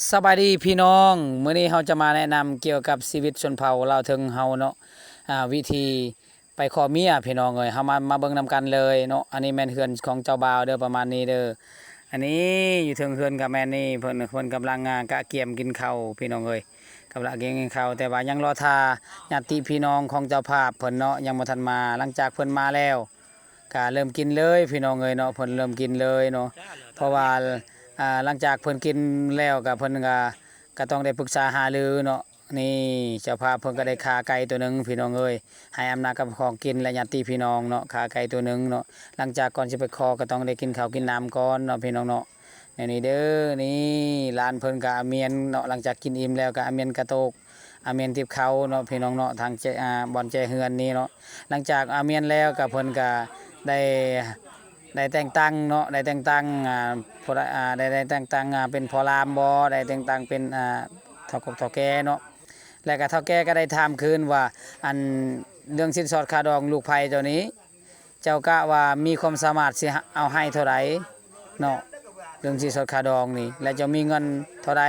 สบายดีพี่น้องมื้อนี้เราจะมาแนะนำเกี่ยวกับชีวิตชนเผ่าลาวเทิงเฮาเนาะวิธีไปขอเมียพี่น้องเอ้ยเฮามาเบิ่งนำกันเลยเนาะอันนี้แม่นเฮือนของเจ้าบ่าวเด้อประมาณนี้เด้ออันนี้อยู่เทิงเฮือนกับแม่นี่เพิ่นกำลังกะเกียมกินข้าวพี่น้องเอ้ยกำลังกินข้าวแต่ว่ายังรอท่าญาติพี่น้องของเจ้าภาพเพิ่นเนาะยังบ่ทันมาหลังจากเพิ่นมาแล้วก็เริ่มกินเลยพี่น้องเอ้ยเนาะเพิ่นเริ่มกินเลยเนาะเพราะว่าหลังจากเพิ่นกินแล้วก็เพิ่นก็ต้องได้ปรึกษาหารือเนาะนี่เจ้าภาพเพิ่นก็ได้ขาไก่ตัวหนึงพี่น้องเอ้ยให้อำนาจกับของกินและญาติพี่น้องเนาะขาไก่ตัวหนึงเนาะหลังจากก่อนสิไปขอก็ต้องได้กินข้าวกินน้ำก่อนเนาะพี่น้องเนาะนี่เด้อนี่ร้านเพิ่นก็อาเมียนเนาะหลังจากกินอิ่มแล้วก็อาเมียนกระโตกอาเมียนทิพเขาเนาะพี่น้องเนาะทางบ่อนแจเฮือนนี่เนาะหลังจากอาเมียนแล้วก็เพิ่นก็ได้ได้แต่งตั้งเนาะได้แต่งตั้งพอได้แต่งตั้งเป็นพอรามบ่ได้แต่งตั้งเป็นเฒ่าแก่เนาะแล้วก็เฒ่าแก่ก็ได้ถามคืนว่าอันเรื่องสินสอดค่าดองลูกไผ่เจ้านี้เจ้ากะว่ามีความสามารถสิเอาให้เท่าไหร่เนาะเรื่องสินสอดค่าดองนี่แล้วจะมีเงินเท่าไหร่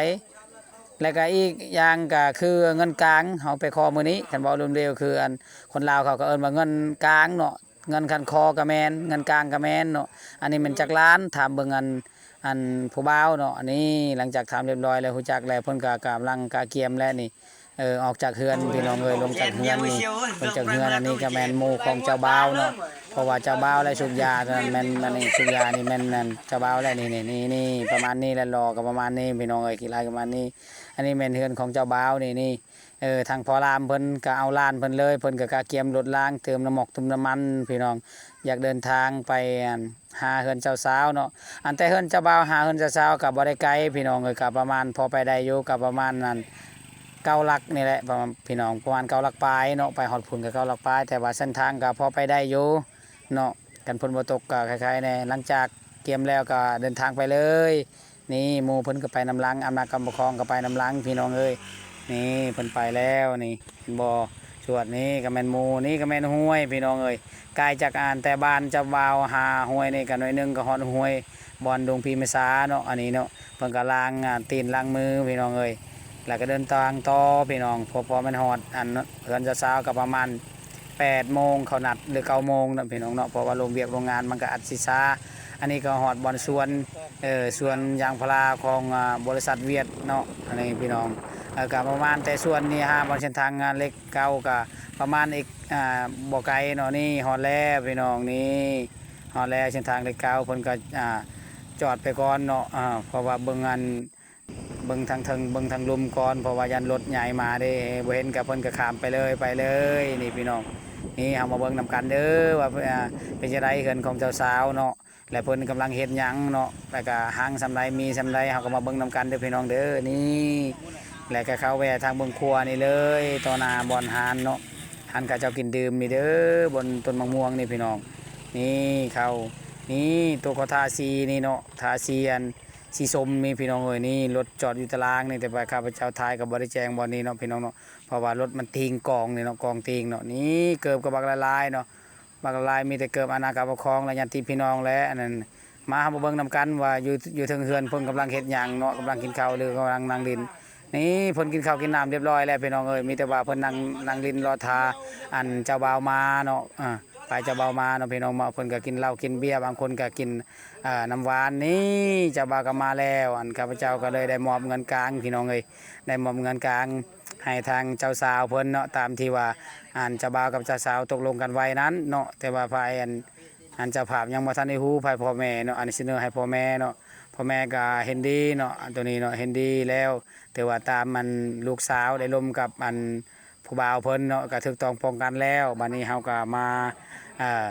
แล้วก็อีกอย่างก็คือเงินกลางเฮาไปขอมื้อนี้คันเว้าเร็วๆคืออันคนลาวเขาก็เอิ้นว่าเงินกลางเนาะเงินคันคอก็แม่นเงินกลางก็แม่นเนาะอันนี้มันจักล้านถามเบิ่งอันผู้บ่าวเนาะอันนี้หลังจากถามเรียบร้อยแล้วฮู้จักแล้วเพิ่นก็กำลังกะเกียมแล้วนี่ออกจากเฮือนพี่น้องเอ้ยลงจากเฮือนนี่ลงจากเฮือนอันนี้ก็แม่นหมู่ของเจ้าบ่าวเนาะเพราะว่าเจ้าบ่าวและสุกยาตอนนั้นแม่นอันนี้สุกยานี่แม่นนั่นเจ้าบ่าวแล้วนี่ประมาณนี้แล้วรอก็ประมาณนี้พี่น้องเอ้ยกี่ลายประมาณนี้อันนี้แม่นเฮือนของเจ้าบ่าวนี่ทางพอรามเพิ่นก็เอาลานเพิ่นเลยเพิ่นก็กะเกียมรถล้างเติมน้ำหมอกเติมน้ำมันพี่น้องอยากเดินทางไปหาเฮือนเจ้าสาวเนาะอันแต่เฮือนเจ้าบ่าวหาเฮือนเจ้าสาวก็บ่ได้ไกลพี่น้องเอ้ยก็ประมาณพอไปได้อยู่ก็ประมาณนั้น9 ลักนี่แหละประมาณพี่น้องประมาณ9 ลักปลายเนาะไปฮอดพุ่นก็9 ลักปลายแต่ว่าเส้นทางก็พอไปได้อยู่เนาะกันฝนบ่ตกก็คล้ายๆแน่หลังจากเกียมแล้วก็เดินทางไปเลยนี่หมู่เพิ่นก็ไปนำหลังอำนาจกำปกครองก็ไปนำหลังพี่น้องเอ้ย นี่เพิ่นไปแล้วนี่เห็นบ่สวดนี้ก็แม่นหมู่นี่ก็แม่นห้วยพี่น้องเอ้ยไกลจากแต่บ้านจะวาวหาห้วยนี่ก็หน่อยหนึงก็ฮอดห้วยบ่อนดงพีเมษาเนาะอันนี้เนาะเพิ่นก็ล้างตีนล้างมือพี่น้องเอ้ยแล้วก็เดินทางต่อพี่น้องพอมันฮอดอันเฮือนจะเช้าก็ประมาณ8 โมงเขานัดหรือ9 โมงเนาะพี่น้องเนาะเพราะว่าโรงเวียกโรงงานมันก็อัดสิช้าอันนี้ก็ฮอดบ่อนสวนสวนยางพาราของบริษัทเวียดเนาะอันนี้พี่น้อง ก็ประมาณแต่ส่วนนี้ฮะบนเส้นทางงานเล็กเก่าก็ประมาณอีกบ่ไกลเนาะนี่ฮอดแล้วพี่น้องนี่ฮอดแล้วเส้นทางเล็กเก่าเพิ่นก็จอดไปก่อนเนาะเพราะว่าเบิ่งเบิ่งทางเทิงเบิ่งทางลมก่อนเพราะว่ายันรถใหญ่มาเด้บ่เห็นก็เพิ่นก็ข้ามไปเลยนี่พี่น้องนี่เฮามาเบิ่งนำกันเด้อว่าเป็นจังไดเฮือนของเจ้าสาวเนาะและเพิ่นกำลังเฮ็ดหยังเนาะแล้วก็หางสำไรมีสำไรเฮาก็มาเบิ่งนำกันเด้อพี่น้องเด้อนี่แล้วก็เข้าแวะทางเบิ่งครัวนี่เลยต่อหน้าบ่อนหานเนาะหานก็เจ้ากินดื่มนี่เด้อบนต้นมะม่วงนี่พี่น้องนี่เข้านี่ตัวเขาทาสีนี่เนาะทาสีอันสีส้มนี่พี่น้องเอ้ยนี่รถจอดอยู่ตารางนี่แต่ว่าข้าพเจ้าทายก็บ่ได้แจ้งบ่อนนี้เนาะพี่น้องเนาะเพราะว่ารถมันทิ้งกองนี่เนาะกองทิ้งเนาะนี่เกิบกับบักละลายเนาะบักละลายมีแต่เกิบอนาคาปกครองและญาติพี่น้องและอันนั้นมาเบิ่งนำกันว่าอยู่เทิงเฮือนเพิ่นกำลังเฮ็ดหยังเนาะกำลังกินข้าวหรือกำลังนั่งดินนี่เพิ่นกินข้าวกินน้ำเรียบร้อยแล้วพี่น้องเอ้ยมีแต่ว่าเพิ่นนั่งดินรอทาอันเจ้าบ่าวมาเนาะไปเจ้าบ่าวมาเนาะพี่น้องมาเพิ่นก็กินเหล้ากินเบียร์บางคนก็กินน้ำหวานนี่เจ้าบ่าวก็มาแล้วอันข้าพเจ้าก็เลยได้มอบเงินกลางพี่น้องเอ้ยได้มอบเงินกลางให้ทางเจ้าสาวเพิ่นเนาะตามที่ว่าอันเจ้าบ่าวกับเจ้าสาวตกลงกันไว้นั้นเนาะแต่ว่าฝ่ายอันเจ้าภาพยังบ่ทันได้ฮู้ฝ่ายพ่อแม่เนาะอันนี้เสนอให้พ่อแม่เนาะพ่อแม่ก็เห็นดีเนาะอันตัวนี้เนาะเห็นดีแล้วแต่ว่าตามมันลูกสาวได้ร่วมกับอันผู้บ่าวเพิ่นเนาะก็ถูกต้องป้องกันแล้วบัดนี้เฮาก็เอ่อ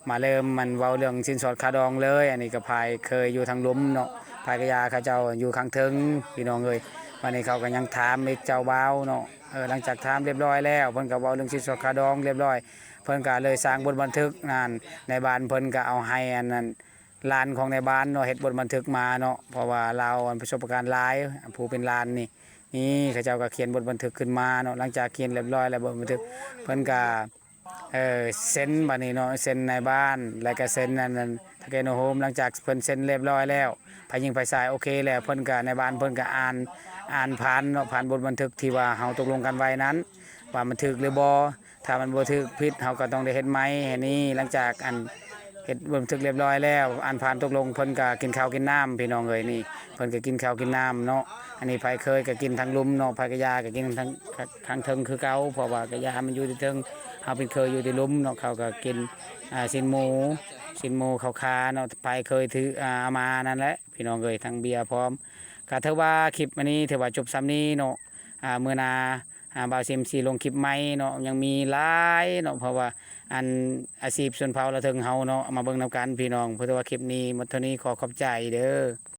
มาเริ่มมันเว้าเรื่องสินสอดค่าดองเลยอันนี้ก็ภายเคยอยู่ทางล้มเนาะภายกะยาเขาเจ้าอยู่ข้างเทิงพี่น้องเอ้ยวันนี้เขาก็ยังถามอีกเจ้าบ่าวเนาะหลังจากถามเรียบร้อยแล้วเพิ่นก็เว้าเรื่องสินสอดค่าดองเรียบร้อยเพิ่นก็เลยสร้างบทบันทึกนั่นในบ้านเพิ่นก็เอาให้อันนั้นลานของในบ้านเนาะเฮ็ดบทบันทึกมาเนาะเพราะว่าเราประสบการณ์หลายผู้เป็นลานนี่เขาเจ้าก็เขียนบทบันทึกขึ้นมาเนาะหลังจากเขียนเรียบร้อยแล้วบทบันทึกเพิ่นก็เซ็นบัดนี้เนาะเซ็นในบ้านแล้วก็เซ็นนั่น ทาเกโนโฮมหลังจากเพิ่นเซ็นเรียบร้อยแล้วไผยิงไผสายโอเคแล้วเพิ่นก็ในบ้านเพิ่นก็อ่านผ่านเนาะผ่านบทบันทึกที่ว่าเฮาตกลงกันไว้นั้นว่ามันถูกหรือบ่ถ้ามันบ่ถูกผิดเฮาก็ต้องได้เฮ็ดใหม่อันนี้หลังจากเฮ็ดบันทึกเรียบร้อยแล้วอ่านผ่านตกลงเพิ่นก็กินข้าวกินน้ำพี่น้องเอ้ยนี่เพิ่นก็กินข้าวกินน้ำเนาะอันนี้ไผเคยก็กินทั้งลุมเนาะไผกะยาก็กินทั้งเทิงคือเก่าเพราะว่ากะยามันอยู่ที่เทิงเฮาเป็นเคยอยู่ที่ลุมเนาะเขาก็กินชิ้นหมูข้าวคาเนาะไผเคยถือเอามานั่นแหละพี่น้องเอ้ยทั้งเบียร์พร้อมก็ถือว่าคลิปอันนี้ถือว่าจบซ้ำนี้เนาะมื้อหน้าบ่าวซิมสิลงคลิปใหม่เนาะยังมีหลายเนาะเพราะว่าอันอาชีพชนเผ่าละเทิงเฮาเนาะเอามาเบิ่งนํกันพี่น้องเพื่อว่าคลิปนี้หมดเท่านี้ขอขอบใจเด้อ